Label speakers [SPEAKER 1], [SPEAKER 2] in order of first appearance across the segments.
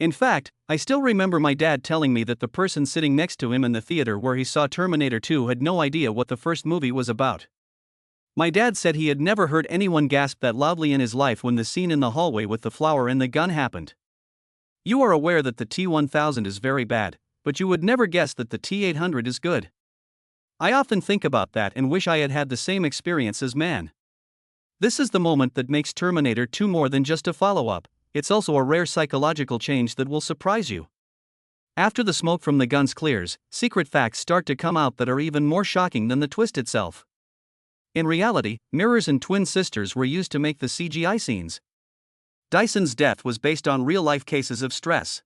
[SPEAKER 1] In fact, I still remember my dad telling me that the person sitting next to him in the theater where he saw Terminator 2 had no idea what the first movie was about. My dad said he had never heard anyone gasp that loudly in his life when the scene in the hallway with the flower and the gun happened. You are aware that the T-1000 is very bad, but you would never guess that the T-800 is good. I often think about that and wish I had had the same experience as man. This is the moment that makes Terminator 2 more than just a follow-up, it's also a rare psychological change that will surprise you. After the smoke from the guns clears, secret facts start to come out that are even more shocking than the twist itself. In reality, mirrors and twin sisters were used to make the CGI scenes. Dyson's death was based on real-life cases of stress.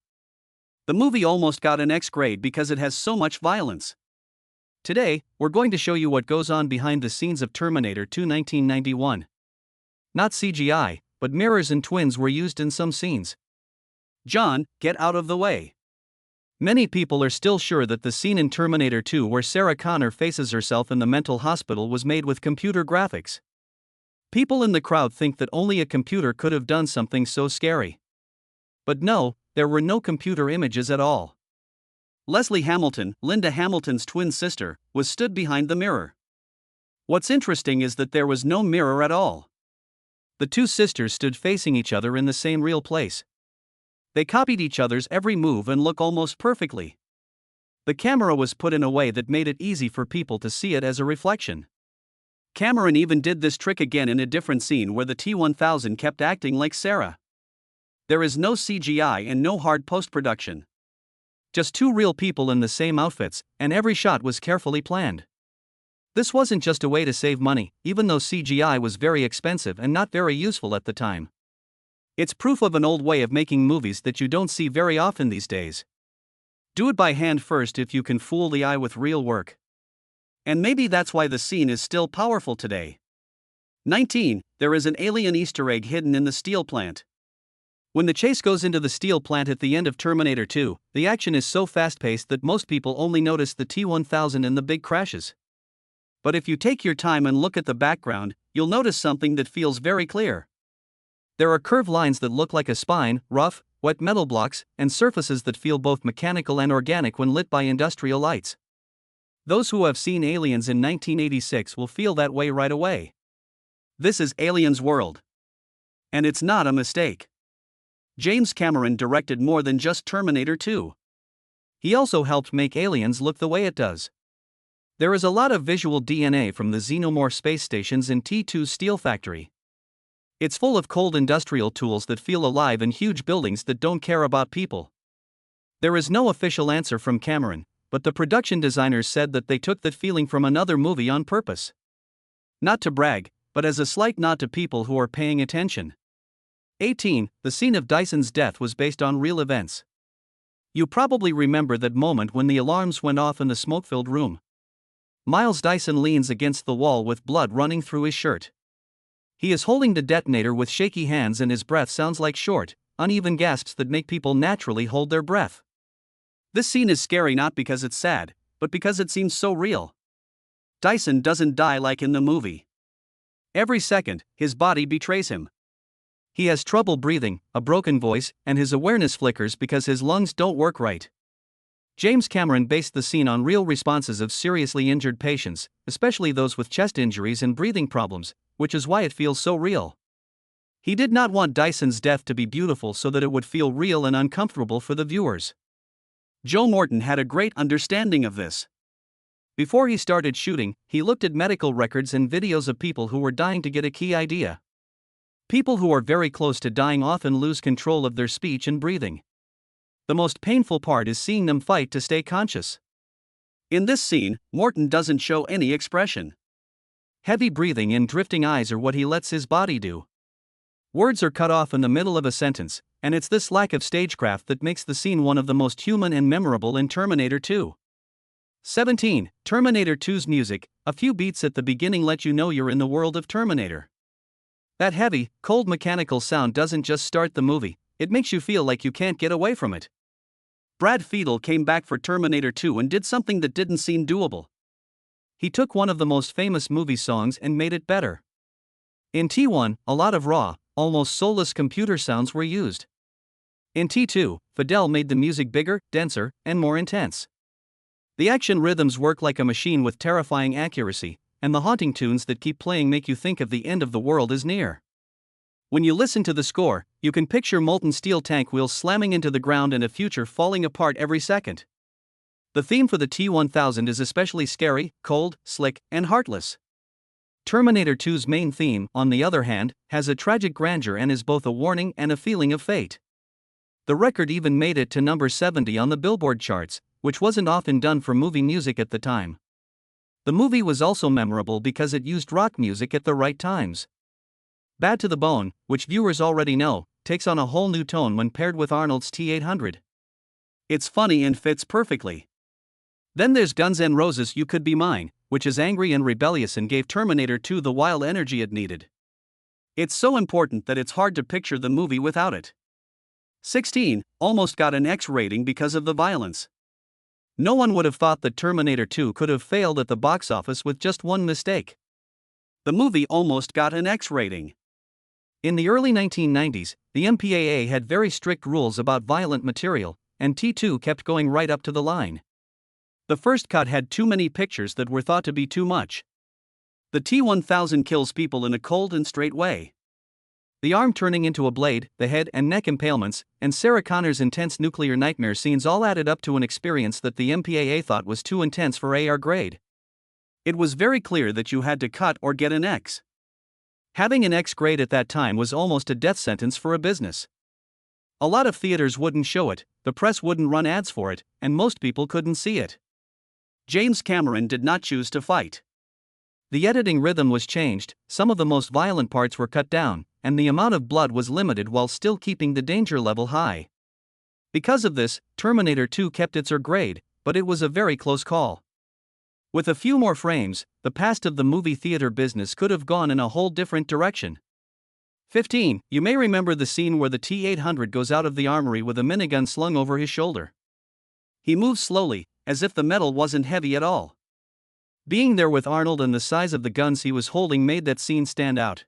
[SPEAKER 1] The movie almost got an X grade because it has so much violence. Today, we're going to show you what goes on behind the scenes of Terminator 2 1991. Not CGI, but mirrors and twins were used in some scenes. John, get out of the way. Many people are still sure that the scene in Terminator 2 where Sarah Connor faces herself in the mental hospital was made with computer graphics. People in the crowd think that only a computer could have done something so scary. But no, there were no computer images at all. Leslie Hamilton, Linda Hamilton's twin sister, was stood behind the mirror. What's interesting is that there was no mirror at all. The two sisters stood facing each other in the same real place. They copied each other's every move and look almost perfectly. The camera was put in a way that made it easy for people to see it as a reflection. Cameron even did this trick again in a different scene where the T-1000 kept acting like Sarah. There is no CGI and no hard post-production. Just two real people in the same outfits, and every shot was carefully planned. This wasn't just a way to save money, even though CGI was very expensive and not very useful at the time. It's proof of an old way of making movies that you don't see very often these days. Do it by hand first if you can fool the eye with real work. And maybe that's why the scene is still powerful today. 19. There is an alien Easter egg hidden in the steel plant. When the chase goes into the steel plant at the end of Terminator 2, the action is so fast-paced that most people only notice the T-1000 in the big crashes. But if you take your time and look at the background, you'll notice something that feels very clear. There are curved lines that look like a spine, rough, wet metal blocks, and surfaces that feel both mechanical and organic when lit by industrial lights. Those who have seen Aliens in 1986 will feel that way right away. This is Aliens' world. And it's not a mistake. James Cameron directed more than just Terminator 2. He also helped make Aliens look the way it does. There is a lot of visual DNA from the xenomorph space stations in T2's steel factory. It's full of cold industrial tools that feel alive and huge buildings that don't care about people. There is no official answer from Cameron, but the production designers said that they took that feeling from another movie on purpose. Not to brag, but as a slight nod to people who are paying attention. 18. The scene of Dyson's death was based on real events. You probably remember that moment when the alarms went off in the smoke-filled room. Miles Dyson leans against the wall with blood running through his shirt. He is holding the detonator with shaky hands and his breath sounds like short, uneven gasps that make people naturally hold their breath. This scene is scary not because it's sad, but because it seems so real. Dyson doesn't die like in the movie. Every second, his body betrays him. He has trouble breathing, a broken voice, and his awareness flickers because his lungs don't work right. James Cameron based the scene on real responses of seriously injured patients, especially those with chest injuries and breathing problems, which is why it feels so real. He did not want Dyson's death to be beautiful so that it would feel real and uncomfortable for the viewers. Joe Morton had a great understanding of this. Before he started shooting, he looked at medical records and videos of people who were dying to get a key idea. People who are very close to dying often lose control of their speech and breathing. The most painful part is seeing them fight to stay conscious. In this scene, Morton doesn't show any expression. Heavy breathing and drifting eyes are what he lets his body do. Words are cut off in the middle of a sentence, and it's this lack of stagecraft that makes the scene one of the most human and memorable in Terminator 2. 17. Terminator 2's music, a few beats at the beginning let you know you're in the world of Terminator. That heavy, cold mechanical sound doesn't just start the movie, it makes you feel like you can't get away from it. Brad Fiedel came back for Terminator 2 and did something that didn't seem doable. He took one of the most famous movie songs and made it better. In T1, a lot of raw, almost soulless computer sounds were used. In T2, Fidel made the music bigger, denser, and more intense. The action rhythms work like a machine with terrifying accuracy, and the haunting tunes that keep playing make you think of the end of the world is near. When you listen to the score, you can picture molten steel tank wheels slamming into the ground and a future falling apart every second. The theme for the T-1000 is especially scary, cold, slick, and heartless. Terminator 2's main theme, on the other hand, has a tragic grandeur and is both a warning and a feeling of fate. The record even made it to number 70 on the Billboard charts, which wasn't often done for movie music at the time. The movie was also memorable because it used rock music at the right times. Bad to the Bone, which viewers already know, takes on a whole new tone when paired with Arnold's T-800. It's funny and fits perfectly. Then there's Guns N' Roses' You Could Be Mine, which is angry and rebellious and gave Terminator 2 the wild energy it needed. It's so important that it's hard to picture the movie without it. 16 almost got an X rating because of the violence. No one would have thought that Terminator 2 could have failed at the box office with just one mistake. The movie almost got an X rating. In the early 1990s, the MPAA had very strict rules about violent material, and T2 kept going right up to the line. The first cut had too many pictures that were thought to be too much. The T-1000 kills people in a cold and straight way. The arm turning into a blade, the head and neck impalements, and Sarah Connor's intense nuclear nightmare scenes all added up to an experience that the MPAA thought was too intense for AR grade. It was very clear that you had to cut or get an X. Having an X grade at that time was almost a death sentence for a business. A lot of theaters wouldn't show it, the press wouldn't run ads for it, and most people couldn't see it. James Cameron did not choose to fight. The editing rhythm was changed, some of the most violent parts were cut down, and the amount of blood was limited while still keeping the danger level high. Because of this, Terminator 2 kept its R grade, but it was a very close call. With a few more frames, the past of the movie theater business could have gone in a whole different direction. 15. You may remember the scene where the T-800 goes out of the armory with a minigun slung over his shoulder. He moves slowly, as if the metal wasn't heavy at all. Being there with Arnold and the size of the guns he was holding made that scene stand out.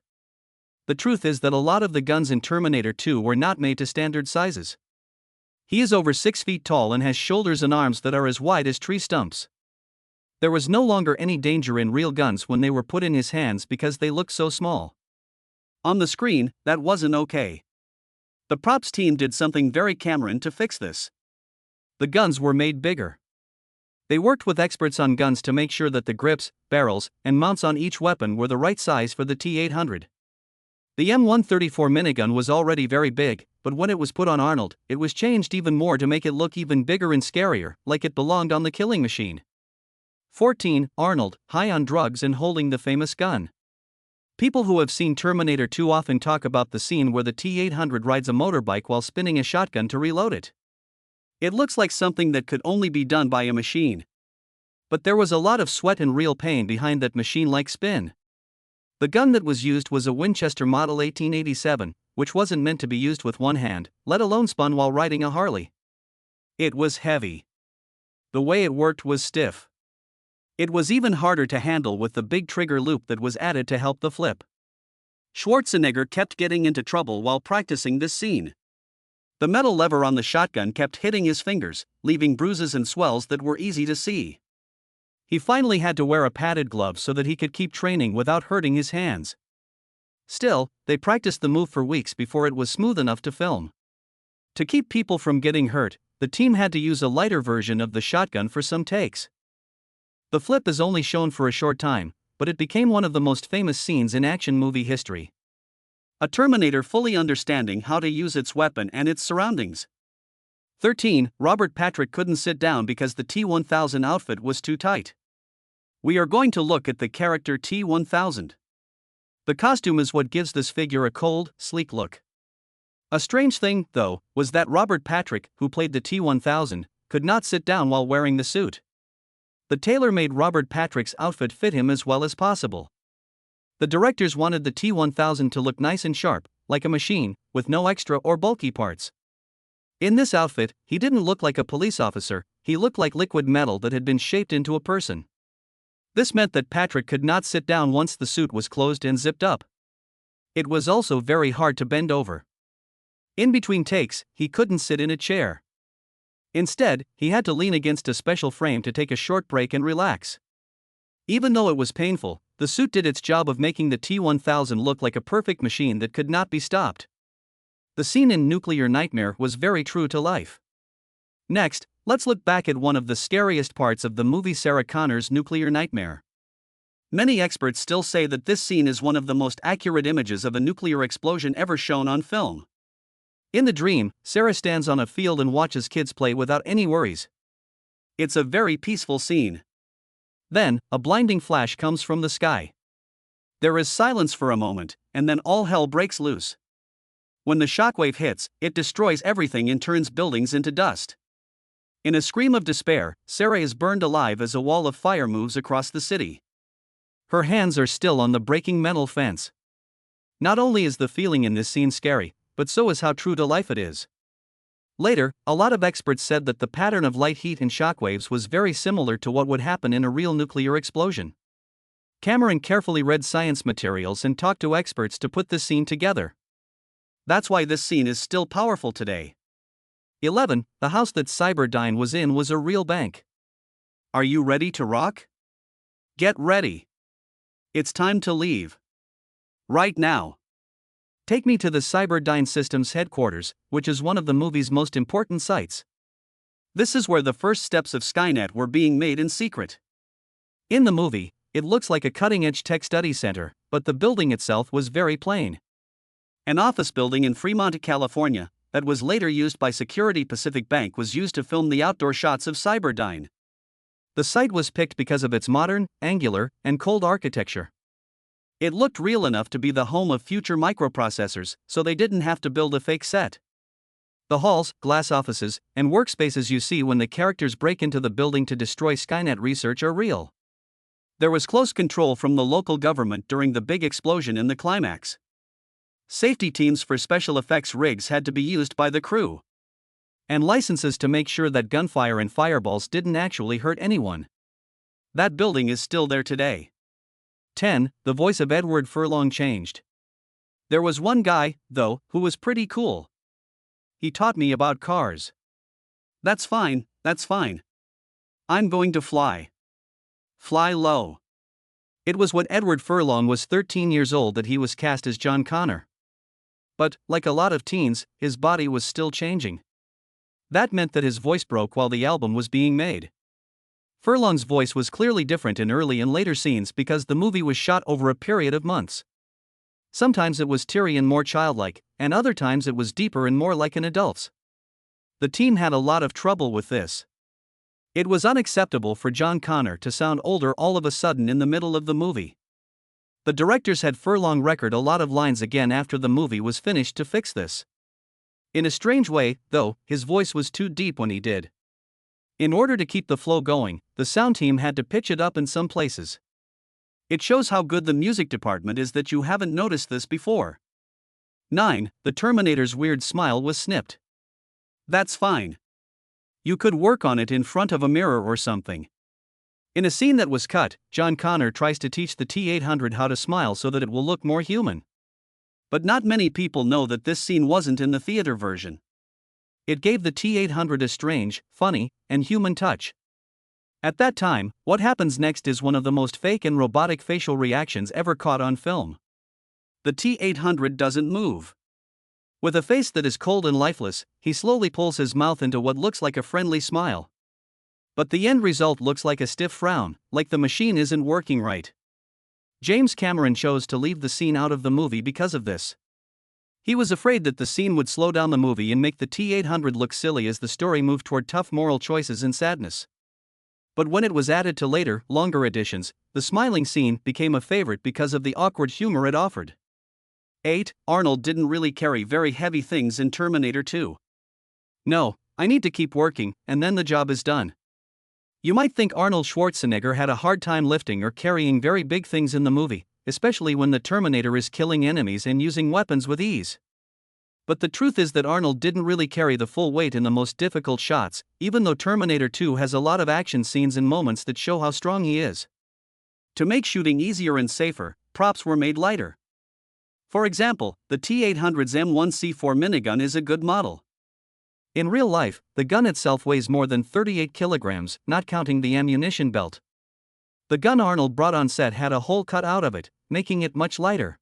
[SPEAKER 1] The truth is that a lot of the guns in Terminator 2 were not made to standard sizes. He is over 6 feet tall and has shoulders and arms that are as wide as tree stumps. There was no longer any danger in real guns when they were put in his hands because they looked so small. On the screen, that wasn't okay. The props team did something very Cameron to fix this. The guns were made bigger. They worked with experts on guns to make sure that the grips, barrels, and mounts on each weapon were the right size for the T-800. The M134 minigun was already very big, but when it was put on Arnold, it was changed even more to make it look even bigger and scarier, like it belonged on the killing machine. 14. Arnold, high on drugs and holding the famous gun. People who have seen Terminator 2 often talk about the scene where the T-800 rides a motorbike while spinning a shotgun to reload it. It looks like something that could only be done by a machine. But there was a lot of sweat and real pain behind that machine-like spin. The gun that was used was a Winchester Model 1887, which wasn't meant to be used with one hand, let alone spun while riding a Harley. It was heavy. The way it worked was stiff. It was even harder to handle with the big trigger loop that was added to help the flip. Schwarzenegger kept getting into trouble while practicing this scene. The metal lever on the shotgun kept hitting his fingers, leaving bruises and swells that were easy to see. He finally had to wear a padded glove so that he could keep training without hurting his hands. Still, they practiced the move for weeks before it was smooth enough to film. To keep people from getting hurt, the team had to use a lighter version of the shotgun for some takes. The flip is only shown for a short time, but it became one of the most famous scenes in action movie history. A Terminator fully understanding how to use its weapon and its surroundings. 13. Robert Patrick couldn't sit down because the T-1000 outfit was too tight. We are going to look at the character T-1000. The costume is what gives this figure a cold, sleek look. A strange thing, though, was that Robert Patrick, who played the T-1000, could not sit down while wearing the suit. The tailor made Robert Patrick's outfit fit him as well as possible. The directors wanted the T-1000 to look nice and sharp, like a machine, with no extra or bulky parts. In this outfit, he didn't look like a police officer, he looked like liquid metal that had been shaped into a person. This meant that Patrick could not sit down once the suit was closed and zipped up. It was also very hard to bend over. In between takes, he couldn't sit in a chair. Instead, he had to lean against a special frame to take a short break and relax. Even though it was painful, the suit did its job of making the T-1000 look like a perfect machine that could not be stopped. The scene in Nuclear Nightmare was very true to life. Next, let's look back at one of the scariest parts of the movie, Sarah Connor's Nuclear Nightmare. Many experts still say that this scene is one of the most accurate images of a nuclear explosion ever shown on film. In the dream, Sarah stands on a field and watches kids play without any worries. It's a very peaceful scene. Then, a blinding flash comes from the sky. There is silence for a moment, and then all hell breaks loose. When the shockwave hits, it destroys everything and turns buildings into dust. In a scream of despair, Sarah is burned alive as a wall of fire moves across the city. Her hands are still on the breaking metal fence. Not only is the feeling in this scene scary, but so is how true to life it is. Later, a lot of experts said that the pattern of light, heat, and shockwaves was very similar to what would happen in a real nuclear explosion. Cameron carefully read science materials and talked to experts to put this scene together. That's why this scene is still powerful today. 11. The house that Cyberdyne was in was a real bank. Are you ready to rock? Get ready. It's time to leave. Right now. Take me to the Cyberdyne Systems headquarters, which is one of the movie's most important sites. This is where the first steps of Skynet were being made in secret. In the movie, it looks like a cutting-edge tech study center, but the building itself was very plain. An office building in Fremont, California, that was later used by Security Pacific Bank was used to film the outdoor shots of Cyberdyne. The site was picked because of its modern, angular, and cold architecture. It looked real enough to be the home of future microprocessors, so they didn't have to build a fake set. The halls, glass offices, and workspaces you see when the characters break into the building to destroy Skynet research are real. There was close control from the local government during the big explosion in the climax. Safety teams for special effects rigs had to be used by the crew. And licenses to make sure that gunfire and fireballs didn't actually hurt anyone. That building is still there today. 10. The voice of Edward Furlong changed. There was one guy, though, who was pretty cool. He taught me about cars. That's fine, that's fine. I'm going to fly. Fly low. It was when Edward Furlong was 13 years old that he was cast as John Connor. But, like a lot of teens, his body was still changing. That meant that his voice broke while the album was being made. Furlong's voice was clearly different in early and later scenes because the movie was shot over a period of months. Sometimes it was teary and more childlike, and other times it was deeper and more like an adult's. The team had a lot of trouble with this. It was unacceptable for John Connor to sound older all of a sudden in the middle of the movie. The directors had Furlong record a lot of lines again after the movie was finished to fix this. In a strange way, though, his voice was too deep when he did. In order to keep the flow going, the sound team had to pitch it up in some places. It shows how good the music department is that you haven't noticed this before. 9. The Terminator's weird smile was snipped. That's fine. You could work on it in front of a mirror or something. In a scene that was cut, John Connor tries to teach the T-800 how to smile so that it will look more human. But not many people know that this scene wasn't in the theater version. It gave the T-800 a strange, funny, and human touch. At that time, what happens next is one of the most fake and robotic facial reactions ever caught on film. The T-800 doesn't move. With a face that is cold and lifeless, he slowly pulls his mouth into what looks like a friendly smile. But the end result looks like a stiff frown, like the machine isn't working right. James Cameron chose to leave the scene out of the movie because of this. He was afraid that the scene would slow down the movie and make the T-800 look silly as the story moved toward tough moral choices and sadness. But when it was added to later, longer editions, the smiling scene became a favorite because of the awkward humor it offered. 8. Arnold didn't really carry very heavy things in Terminator 2. No, I need to keep working, and then the job is done. You might think Arnold Schwarzenegger had a hard time lifting or carrying very big things in the movie, especially when the Terminator is killing enemies and using weapons with ease. But the truth is that Arnold didn't really carry the full weight in the most difficult shots, even though Terminator 2 has a lot of action scenes and moments that show how strong he is. To make shooting easier and safer, props were made lighter. For example, the T-800's M1C4 minigun is a good model. In real life, the gun itself weighs more than 38 kilograms, not counting the ammunition belt. The gun Arnold brought on set had a hole cut out of it, making it much lighter.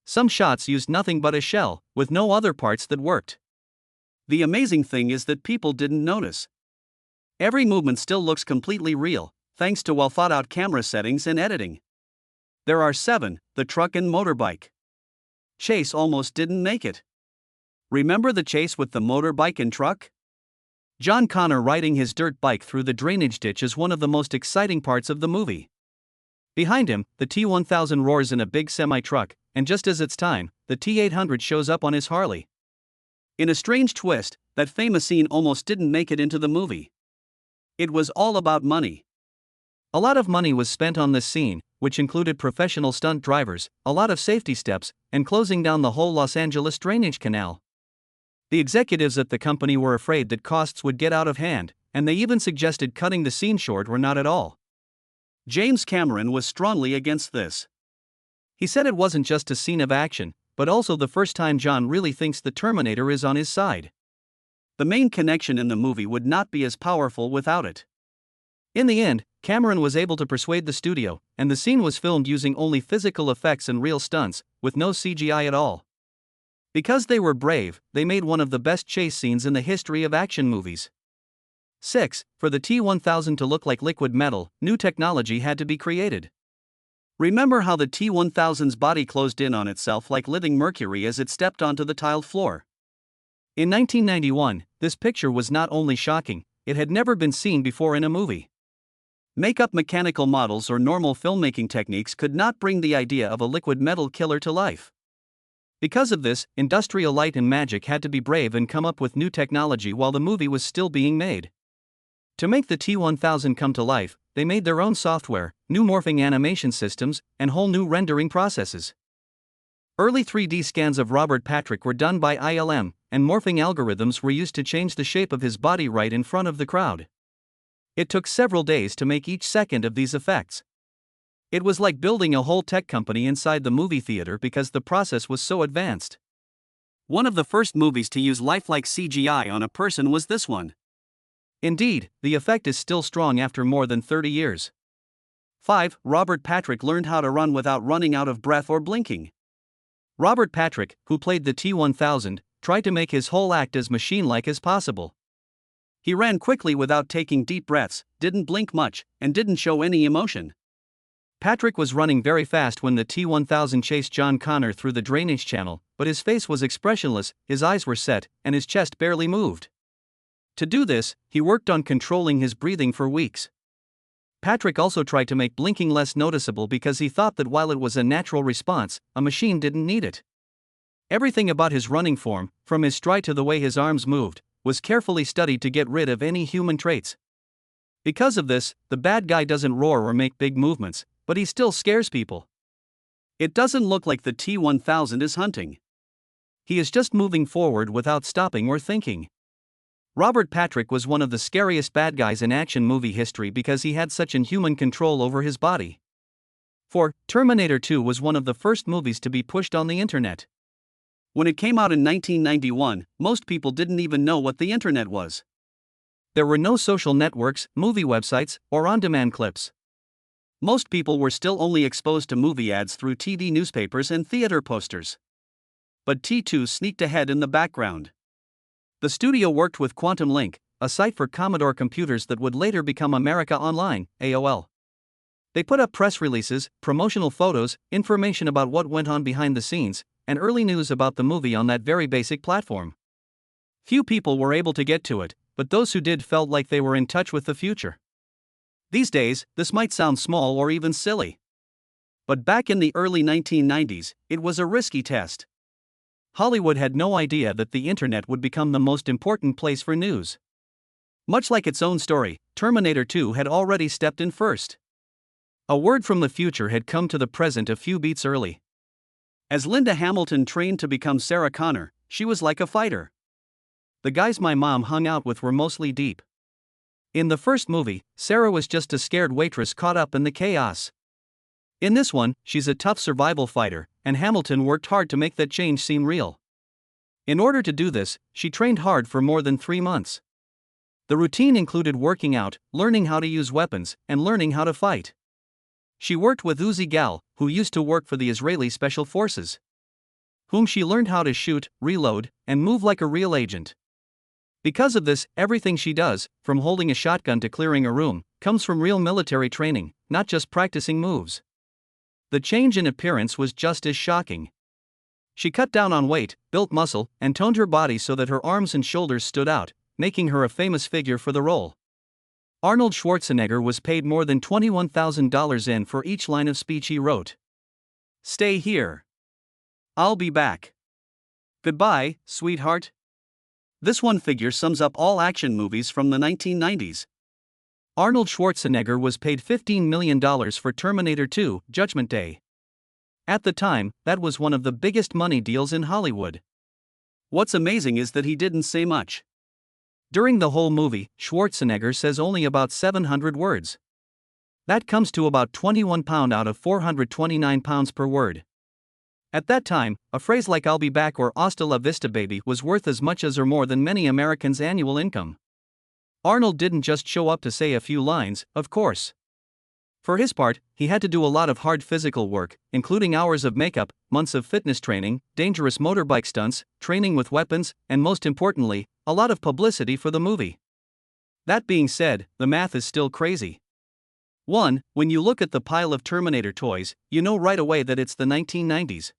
[SPEAKER 1] Some shots used nothing but a shell, with no other parts that worked. The amazing thing is that people didn't notice. Every movement still looks completely real, thanks to well-thought-out camera settings and editing. There are 7, the truck and motorbike. Chase almost didn't make it. Remember the chase with the motorbike and truck? John Connor riding his dirt bike through the drainage ditch is one of the most exciting parts of the movie. Behind him, the T-1000 roars in a big semi-truck, and just as it's time, the T-800 shows up on his Harley. In a strange twist, that famous scene almost didn't make it into the movie. It was all about money. A lot of money was spent on this scene, which included professional stunt drivers, a lot of safety steps, and closing down the whole Los Angeles drainage canal. The executives at the company were afraid that costs would get out of hand, and they even suggested cutting the scene short or not at all. James Cameron was strongly against this. He said it wasn't just a scene of action, but also the first time John really thinks the Terminator is on his side. The main connection in the movie would not be as powerful without it. In the end, Cameron was able to persuade the studio, and the scene was filmed using only physical effects and real stunts, with no CGI at all. Because they were brave, they made one of the best chase scenes in the history of action movies. 6. For the T-1000 to look like liquid metal, new technology had to be created. Remember how the T-1000's body closed in on itself like living mercury as it stepped onto the tiled floor? In 1991, this picture was not only shocking, it had never been seen before in a movie. Makeup mechanical models or normal filmmaking techniques could not bring the idea of a liquid metal killer to life. Because of this, Industrial Light and Magic had to be brave and come up with new technology while the movie was still being made. To make the T-1000 come to life, they made their own software, new morphing animation systems, and whole new rendering processes. Early 3D scans of Robert Patrick were done by ILM, and morphing algorithms were used to change the shape of his body right in front of the crowd. It took several days to make each second of these effects. It was like building a whole tech company inside the movie theater because the process was so advanced. One of the first movies to use lifelike CGI on a person was this one. Indeed, the effect is still strong after more than 30 years. 5. Robert Patrick learned how to run without running out of breath or blinking. Robert Patrick, who played the T-1000, tried to make his whole act as machine-like as possible. He ran quickly without taking deep breaths, didn't blink much, and didn't show any emotion. Patrick was running very fast when the T-1000 chased John Connor through the drainage channel, but his face was expressionless, his eyes were set, and his chest barely moved. To do this, he worked on controlling his breathing for weeks. Patrick also tried to make blinking less noticeable because he thought that while it was a natural response, a machine didn't need it. Everything about his running form, from his stride to the way his arms moved, was carefully studied to get rid of any human traits. Because of this, the bad guy doesn't roar or make big movements, but he still scares people. It doesn't look like the T-1000 is hunting. He is just moving forward without stopping or thinking. Robert Patrick was one of the scariest bad guys in action movie history because he had such inhuman control over his body. 4. Terminator 2 was one of the first movies to be pushed on the internet. When it came out in 1991, most people didn't even know what the internet was. There were no social networks, movie websites, or on-demand clips. Most people were still only exposed to movie ads through TV newspapers and theater posters. But T2 sneaked ahead in the background. The studio worked with Quantum Link, a site for Commodore computers that would later become America Online, AOL. They put up press releases, promotional photos, information about what went on behind the scenes, and early news about the movie on that very basic platform. Few people were able to get to it, but those who did felt like they were in touch with the future. These days, this might sound small or even silly. But back in the early 1990s, it was a risky test. Hollywood had no idea that the internet would become the most important place for news. Much like its own story, Terminator 2 had already stepped in first. A word from the future had come to the present a few beats early. As Linda Hamilton trained to become Sarah Connor, she was like a fighter. The guys my mom hung out with were mostly deep. In the first movie, Sarah was just a scared waitress caught up in the chaos. In this one, she's a tough survival fighter, and Hamilton worked hard to make that change seem real. In order to do this, she trained hard for more than 3 months. The routine included working out, learning how to use weapons, and learning how to fight. She worked with Uzi Gal, who used to work for the Israeli Special Forces, whom she learned how to shoot, reload, and move like a real agent. Because of this, everything she does, from holding a shotgun to clearing a room, comes from real military training, not just practicing moves. The change in appearance was just as shocking. She cut down on weight, built muscle, and toned her body so that her arms and shoulders stood out, making her a famous figure for the role. Arnold Schwarzenegger was paid more than $21,000 in for each line of speech he wrote. "Stay here. I'll be back. Goodbye, sweetheart." This one figure sums up all action movies from the 1990s. Arnold Schwarzenegger was paid $15 million for Terminator 2: Judgment Day. At the time, that was one of the biggest money deals in Hollywood. What's amazing is that he didn't say much. During the whole movie, Schwarzenegger says only about 700 words. That comes to about 21 pounds out of 429 pounds per word. At that time, a phrase like "I'll be back" or "Hasta la vista baby" was worth as much as or more than many Americans' annual income. Arnold didn't just show up to say a few lines, of course. For his part, he had to do a lot of hard physical work, including hours of makeup, months of fitness training, dangerous motorbike stunts, training with weapons, and most importantly, a lot of publicity for the movie. That being said, the math is still crazy. 1. When you look at the pile of Terminator toys, you know right away that it's the 1990s.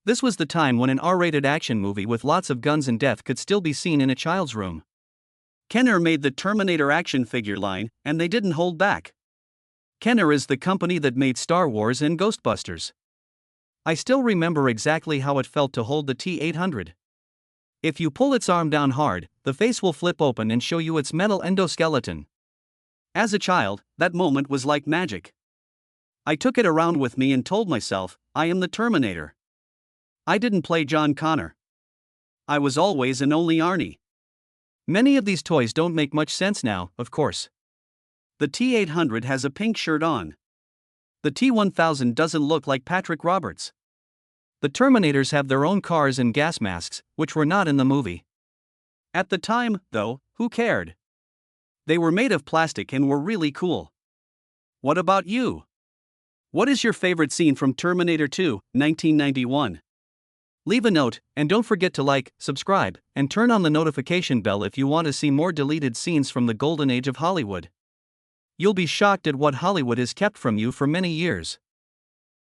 [SPEAKER 1] This was the time when an R-rated action movie with lots of guns and death could still be seen in a child's room. Kenner made the Terminator action figure line, and they didn't hold back. Kenner is the company that made Star Wars and Ghostbusters. I still remember exactly how it felt to hold the T-800. If you pull its arm down hard, the face will flip open and show you its metal endoskeleton. As a child, that moment was like magic. I took it around with me and told myself, I am the Terminator. I didn't play John Connor. I was always and only Arnie. Many of these toys don't make much sense now, of course. The T-800 has a pink shirt on. The T-1000 doesn't look like Patrick Roberts. The Terminators have their own cars and gas masks, which were not in the movie. At the time, though, who cared? They were made of plastic and were really cool. What about you? What is your favorite scene from Terminator 2, 1991? Leave a note, and don't forget to like, subscribe, and turn on the notification bell if you want to see more deleted scenes from the golden age of Hollywood. You'll be shocked at what Hollywood has kept from you for many years.